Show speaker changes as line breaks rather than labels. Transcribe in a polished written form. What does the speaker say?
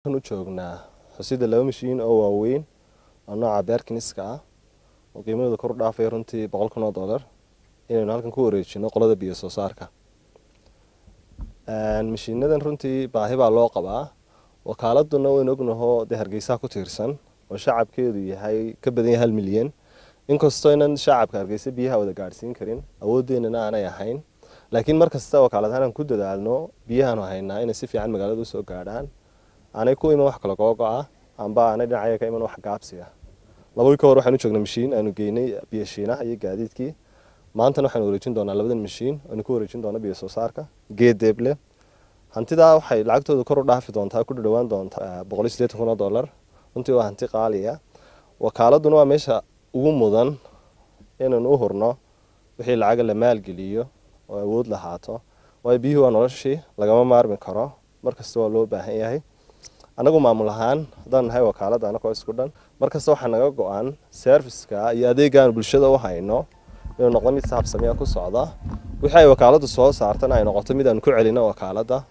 Waxaan u joognaa xusidda laba mashiin oo waaweyn oo nooca Perkinska ah oo qiimahooda kor u dhaafay runtii $100,000 inaynu halkan ku wareejino qolada biyo soo saarka. Mashiinadan runtii baahi baa loo qabaa. Wakaaladuna waynu ognahay de Hargeysa ku tiirsan oo shacabkeedu yahay ka badan yahay 1 milyan. Inkastoo inaan shacabka Hargeysa biyaha wada gaarsiin karin, awoodeena aanay ahayn. Laakiin markasta wakaaladahan ku dadaalno biyahan haynaa inay si fiican magaalada u soo gaaraan. Aanay ku iman wax kala googo'a amba aanay dhinacyo ka iman wax gaabsiga. Laba wiil ka hor waxaanu joognay mashiin aanu geynay biyo shiinaha iyo gaadiidkii. Maanta waxaanu wareejin doonaa labadan mashiin oo ku wareejin doona biyo soo saarka geedeeble. Hantidaa waxay lacagtooda kor u dhaafi doontaa ku dhawaan doontaa $180,000. runtii waa hanti qaali ah. Wakaaladuna waa meesha ugu mudan inaan u hurno wixii lacag la maalgeliyo oo awood lahaato. Way biyuhu waa noloshii lagama maarmi karo markasta waa loo baahan yahay. Anagu maamul ahaan hadaan nahay wakaalada anagoo isku dhan markasta waxaa naga go'an service-ka iyo adeegan bulshada u hayno inuu noqdo mid saabsamiya ku socda. Wixii ay wakaaladu soo saartana ay noqoto mid aan ku celino wakaalada.